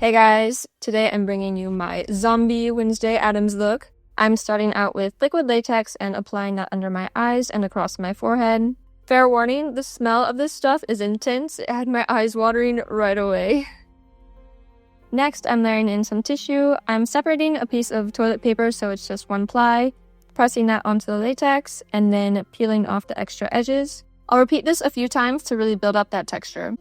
Hey guys, today I'm bringing you my zombie Wednesday Addams look. I'm starting out with liquid latex and applying that under my eyes and across my forehead. Fair warning, the smell of this stuff is intense. It had my eyes watering right away. Next, I'm layering in some tissue. I'm separating a piece of toilet paper so it's just one ply, pressing that onto the latex, and then peeling off the extra edges. I'll repeat this a few times to really build up that texture.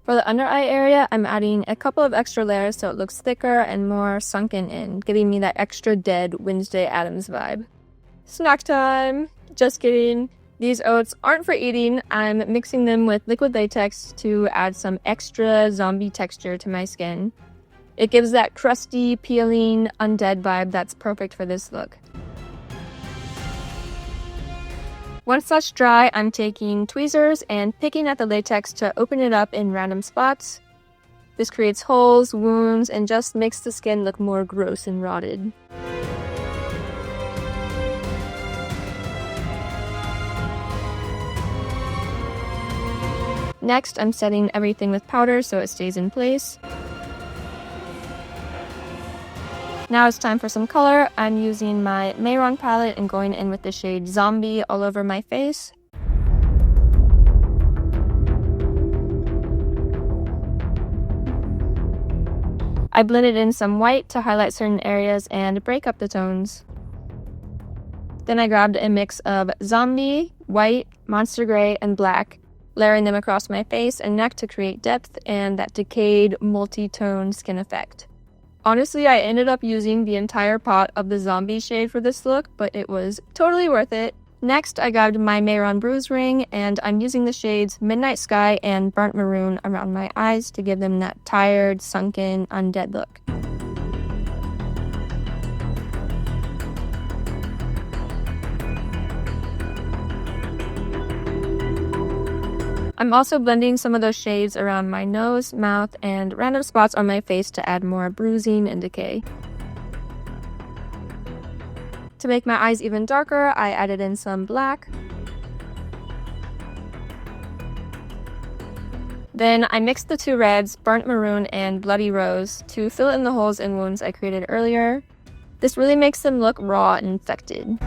For the under eye area, I'm adding a couple of extra layers so it looks thicker and more sunken in, giving me that extra dead Wednesday Addams vibe. Snack time! Just kidding. These oats aren't for eating. I'm mixing them with liquid latex to add some extra zombie texture to my skin. It gives that crusty, peeling, undead vibe that's perfect for this look. Once that's dry, I'm taking tweezers and picking at the latex to open it up in random spots. This creates holes, wounds, and just makes the skin look more gross and rotted. Next, I'm setting everything with powder so it stays in place. Now it's time for some color. I'm using my Mehron palette and going in with the shade Zombie all over my face. I blended in some white to highlight certain areas and break up the tones. Then I grabbed a mix of Zombie, white, Monster Gray, and black, layering them across my face and neck to create depth and that decayed, multi-tone skin effect. Honestly, I ended up using the entire pot of the zombie shade for this look, but it was totally worth it. Next, I grabbed my Mehron Bruise ring, and I'm using the shades Midnight Sky and Burnt Maroon around my eyes to give them that tired, sunken, undead look. I'm also blending some of those shades around my nose, mouth, and random spots on my face to add more bruising and decay. To make my eyes even darker, I added in some black. Then I mixed the two reds, Burnt Maroon and Bloody Rose, to fill in the holes and wounds I created earlier. This really makes them look raw and infected.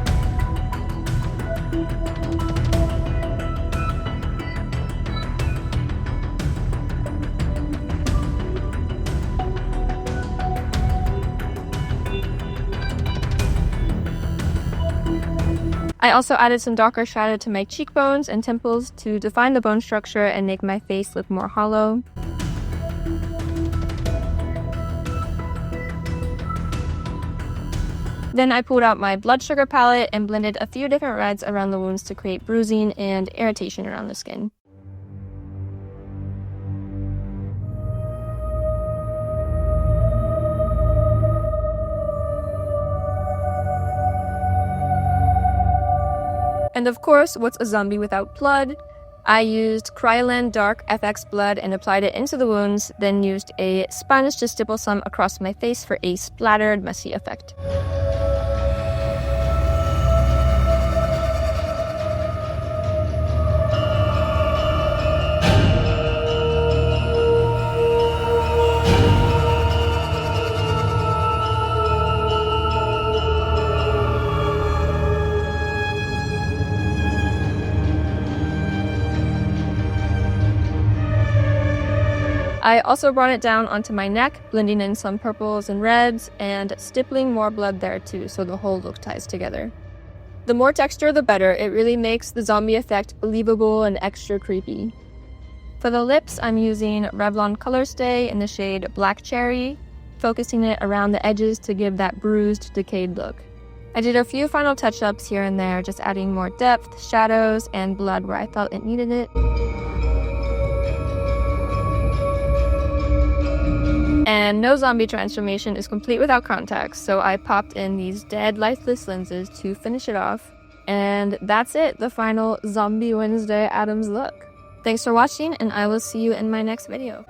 I also added some darker shadow to my cheekbones and temples to define the bone structure and make my face look more hollow. Then I pulled out my blood sugar palette and blended a few different reds around the wounds to create bruising and irritation around the skin. And of course, what's a zombie without blood? I used Kryolan Dark FX blood and applied it into the wounds, then used a sponge to stipple some across my face for a splattered, messy effect. I also brought it down onto my neck, blending in some purples and reds, and stippling more blood there too, so the whole look ties together. The more texture, the better. It really makes the zombie effect believable and extra creepy. For the lips, I'm using Revlon Colorstay in the shade Black Cherry, focusing it around the edges to give that bruised, decayed look. I did a few final touch-ups here and there, just adding more depth, shadows, and blood where I felt it needed it. And no zombie transformation is complete without contacts, so I popped in these dead, lifeless lenses to finish it off. And that's it, the final zombie Wednesday Addams look. Thanks for watching, and I will see you in my next video.